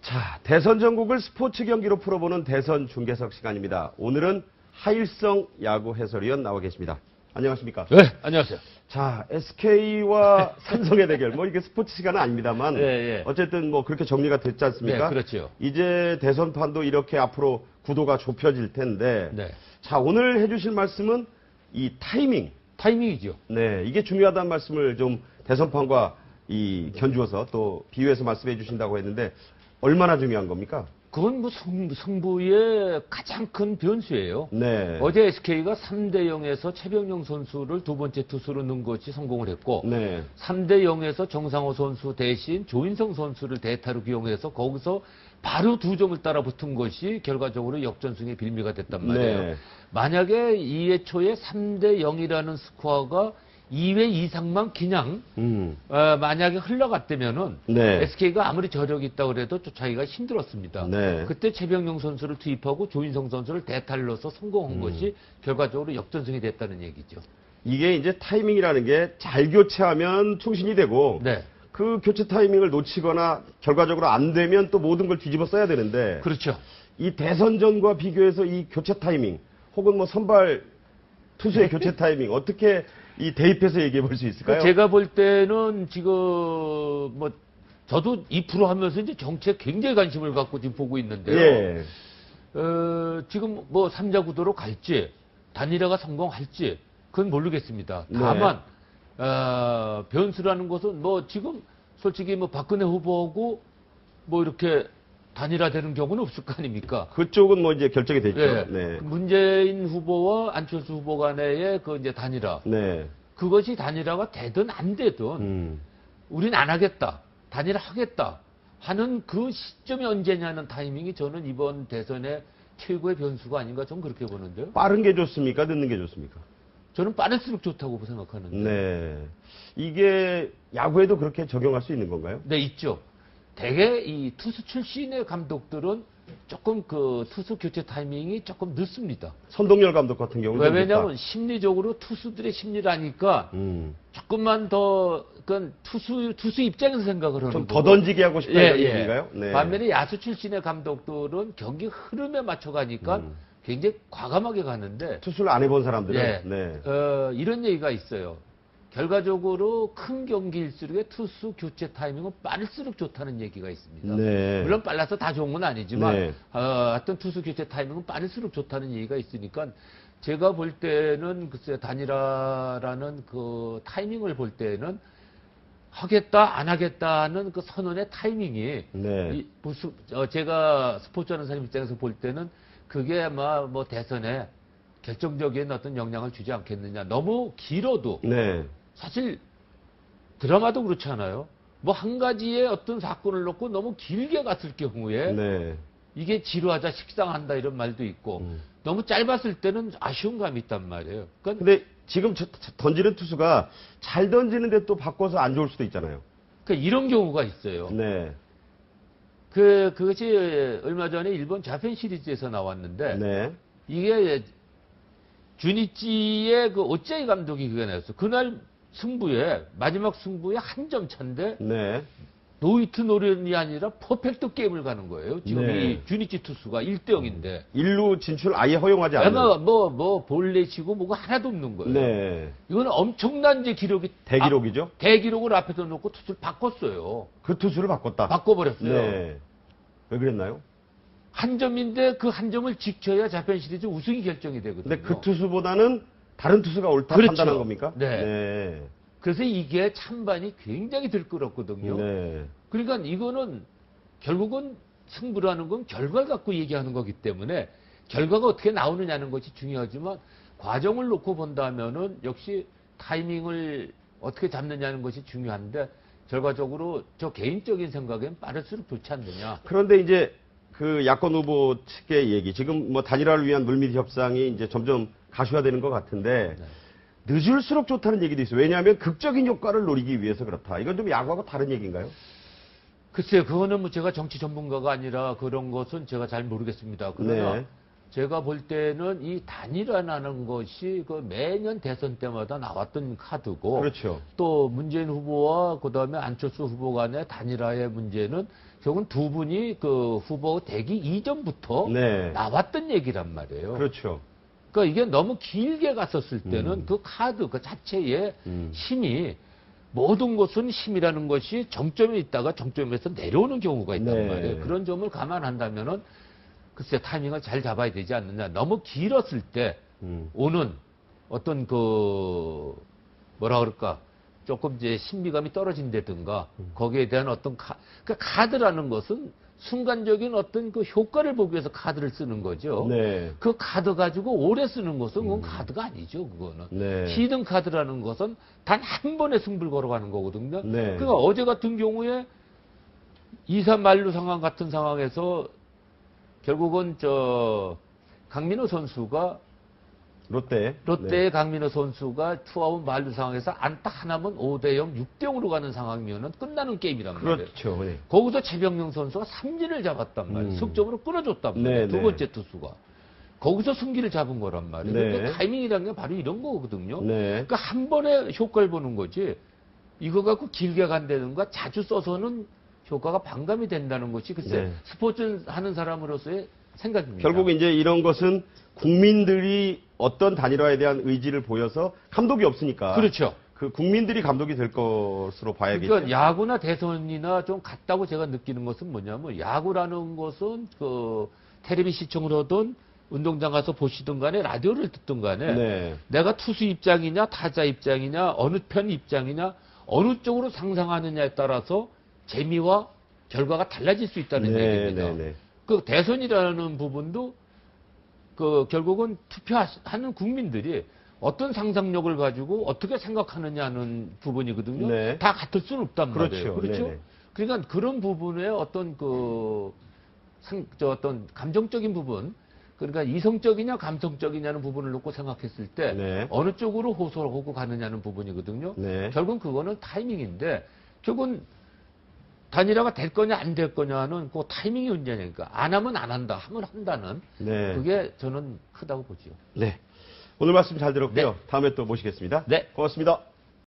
자, 대선 전국을 스포츠 경기로 풀어보는 대선 중계석 시간입니다. 오늘은 하일성 야구 해설위원 나와 계십니다. 안녕하십니까? 네, 안녕하세요. 자, SK와 삼성의 대결. 뭐 이게 스포츠 시간은 아닙니다만 어쨌든 뭐 그렇게 정리가 됐지 않습니까? 네, 그렇죠. 이제 대선판도 이렇게 앞으로 구도가 좁혀질 텐데 자, 오늘 해주실 말씀은 이 타이밍이죠. 네, 이게 중요하다는 말씀을 좀 대선판과 이 견주어서 또 비유해서 말씀해 주신다고 했는데 얼마나 중요한 겁니까? 그건 뭐 승부의 가장 큰 변수예요. 네. 어제 SK가 3대 0에서 최병용 선수를 두 번째 투수로 넣은 것이 성공을 했고, 3대 0에서 정상호 선수 대신 조인성 선수를 대타로 기용해서 거기서 바로 2점을 따라 붙은 것이 결과적으로 역전승의 빌미가 됐단 말이에요. 만약에 2회 초에 3대 0이라는 스코어가 2회 이상만 그냥 만약에 흘러갔다면은 SK가 아무리 저력이 있다고 해도 쫓아가기가 힘들었습니다. 그때 최병용 선수를 투입하고 조인성 선수를 대탈로서 성공한 것이 결과적으로 역전승이 됐다는 얘기죠. 이게 이제 타이밍이라는 게 잘 교체하면 충신이 되고 그 교체 타이밍을 놓치거나 결과적으로 안 되면 또 모든 걸 뒤집어 써야 되는데 그렇죠. 이 대선전과 비교해서 이 교체 타이밍 혹은 뭐 선발 투수의 교체 타이밍 어떻게 이 대입해서 얘기해 볼 수 있을까요? 제가 볼 때는 지금 뭐 저도 2% 하면서 이제 정치에 굉장히 관심을 갖고 지금 보고 있는데요. 지금 뭐 3자 구도로 갈지 단일화가 성공할지 그건 모르겠습니다. 다만 변수라는 것은 뭐 지금 솔직히 뭐 박근혜 후보하고 뭐 이렇게 단일화되는 경우는 없을 거 아닙니까? 그쪽은 뭐 이제 결정이 됐죠. 문재인 후보와 안철수 후보 간의 그 이제 단일화. 그것이 단일화가 되든 안 되든 우린 안 하겠다. 단일화 하겠다. 하는 그 시점이 언제냐는 타이밍이 저는 이번 대선의 최고의 변수가 아닌가 좀 그렇게 보는데요. 빠른 게 좋습니까? 늦는 게 좋습니까? 저는 빠를수록 좋다고 생각하는데. 이게 야구에도 그렇게 적용할 수 있는 건가요? 네, 있죠. 대개 이 투수 출신의 감독들은 조금 그 투수 교체 타이밍이 조금 늦습니다. 선동열 감독 같은 경우는 왜냐하면 심리적으로 투수들의 심리라니까 조금만 더 그건 투수 입장에서 생각을 하는 좀 더 던지게 하고 싶다 이런 얘기인가요? 반면에 야수 출신의 감독들은 경기 흐름에 맞춰가니까 굉장히 과감하게 가는데 투수를 안 해본 사람들은 이런 얘기가 있어요. 결과적으로 큰 경기일수록 투수 교체 타이밍은 빠를수록 좋다는 얘기가 있습니다. 물론 빨라서 다 좋은 건 아니지만 어떤 투수 교체 타이밍은 빠를수록 좋다는 얘기가 있으니까 제가 볼 때는 글쎄 단일화라는 그 타이밍을 볼 때는 하겠다 안 하겠다는 그 선언의 타이밍이 제가 스포츠하는 사람 입장에서 볼 때는 그게 아마 뭐 대선에 결정적인 어떤 영향을 주지 않겠느냐. 너무 길어도 사실 드라마도 그렇지 않아요. 뭐 한 가지의 어떤 사건을 놓고 너무 길게 갔을 경우에 이게 지루하자 식상한다 이런 말도 있고 너무 짧았을 때는 아쉬운 감이 있단 말이에요. 근데 지금 던지는 투수가 잘 던지는데 또 바꿔서 안 좋을 수도 있잖아요. 그러니까 이런 경우가 있어요. 그것이 얼마 전에 일본 자펜 시리즈에서 나왔는데 이게 주니치의 그 오짜이 감독이 그게 나왔어. 그날 마지막 승부에 한 점 차인데, 노히트 노련이 아니라 퍼펙트 게임을 가는 거예요. 지금 이 주니치 투수가 1대 0인데. 1루 진출 아예 허용하지 않는. 볼넷이고 뭐가 하나도 없는 거예요. 이거는 엄청난 이제 기록이. 대기록이죠? 대기록을 앞에서 놓고 투수를 바꿨어요. 그 투수를 바꿨다? 바꿔버렸어요. 왜 그랬나요? 한 점인데 그 한 점을 지켜야 자펜 시리즈 우승이 결정이 되거든요. 근데 그 투수보다는 다른 투수가 옳다 판단한 겁니까? 그래서 이게 찬반이 굉장히 들끓었거든요. 그러니까 이거는 결국은 승부라는 건 결과를 갖고 얘기하는 거기 때문에 결과가 어떻게 나오느냐는 것이 중요하지만 과정을 놓고 본다면은 역시 타이밍을 어떻게 잡느냐는 것이 중요한데 결과적으로 저 개인적인 생각엔 빠를수록 좋지 않느냐. 그런데 이제 그 야권 후보 측의 얘기, 지금 뭐 단일화를 위한 물밑 협상이 이제 점점 가시화되는 것 같은데 늦을수록 좋다는 얘기도 있어요. 왜냐하면 극적인 효과를 노리기 위해서 그렇다. 이건 좀 야구하고 다른 얘기인가요? 글쎄요, 그거는 뭐 제가 정치 전문가가 아니라 그런 것은 제가 잘 모르겠습니다. 그러나 제가 볼 때는 이 단일화라는 것이 그 매년 대선 때마다 나왔던 카드고, 또 문재인 후보와 그다음에 안철수 후보 간의 단일화의 문제는 결국은 두 분이 그 후보 되기 이전부터 네. 나왔던 얘기란 말이에요. 그렇죠. 그러니까 이게 너무 길게 갔었을 때는 그 카드 그 자체의 힘이 모든 것은 힘이라는 것이 정점에 있다가 정점에서 내려오는 경우가 있단 네. 말이에요. 그런 점을 감안한다면은 글쎄 타이밍을 잘 잡아야 되지 않느냐. 너무 길었을 때 오는 어떤 그 뭐라 그럴까 조금 이제 신비감이 떨어진다든가 거기에 대한 어떤 그러니까 카드라는 것은 순간적인 어떤 그 효과를 보기 위해서 카드를 쓰는 거죠. 네. 그 카드 가지고 오래 쓰는 것은 그건 카드가 아니죠. 그거는. 네. 히든 카드라는 것은 단 한 번에 승부를 걸어가는 거거든요. 네. 그러니까 어제 같은 경우에 2-3 만루 상황 같은 상황에서 결국은 강민호 선수가 롯데의 네. 강민호 선수가 투아웃 만루 상황에서 안타 하나면 5대0, 6대0으로 가는 상황이면 끝나는 게임이란 말이에요. 그렇죠. 네. 거기서 최병용 선수가 삼진을 잡았단 말이에요. 석점으로 끊어줬단 말이에요. 두 번째 투수가. 거기서 승기를 잡은 거란 말이에요. 네. 그러니까 타이밍이라는 게 바로 이런 거거든요. 네. 그러니까 한 번에 효과를 보는 거지. 이거 갖고 길게 간다든가 자주 써서는 효과가 반감이 된다는 것이 글쎄 네. 스포츠 하는 사람으로서의 생각입니다. 결국 이제 이런 것은 국민들이 어떤 단일화에 대한 의지를 보여서 감독이 없으니까. 그렇죠. 그 국민들이 감독이 될 것으로 봐야겠죠. 그러니까 야구나 대선이나 좀 같다고 제가 느끼는 것은 뭐냐면 야구라는 것은 그 텔레비 시청을 하든 운동장 가서 보시든 간에 라디오를 듣든 간에 네. 내가 투수 입장이냐 타자 입장이냐 어느 편 입장이냐 어느 쪽으로 상상하느냐에 따라서 재미와 결과가 달라질 수 있다는 네, 얘기입니다. 네, 네. 그 대선이라는 부분도 그 결국은 투표하는 국민들이 어떤 상상력을 가지고 어떻게 생각하느냐는 부분이거든요. 네. 다 같을 수는 없단 그렇죠. 말이에요. 그렇죠. 네네. 그러니까 그런 부분에 어떤 어떤 감정적인 부분, 그러니까 이성적이냐 감성적이냐는 부분을 놓고 생각했을 때 네. 어느 쪽으로 호소를 하고 가느냐는 부분이거든요. 네. 결국은 그거는 타이밍인데 결국은 단일화가 될 거냐 안 될 거냐는 그 타이밍이 문제니까 안 하면 안 한다, 하면 한다는 네. 그게 저는 크다고 보죠. 네. 오늘 말씀 잘 들었고요. 네. 다음에 또 모시겠습니다. 네. 고맙습니다.